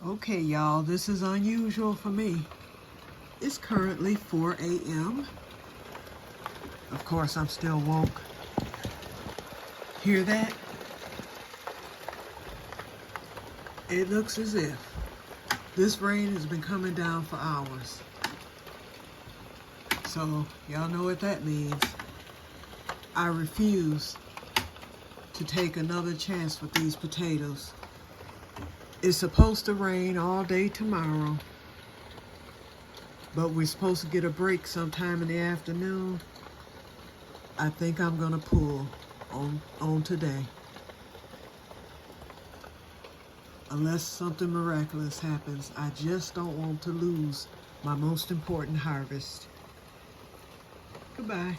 Okay, y'all, this is unusual for me. It's currently 4 a.m. Of course, I'm still woke. Hear that? It looks as if this rain has been coming down for hours. So, y'all know what that means. I refuse to take another chance with these potatoes. It's supposed to rain all day tomorrow, but we're supposed to get a break sometime in the afternoon. I think I'm gonna pull on today. Unless something miraculous happens, I just don't want to lose my most important harvest. Goodbye.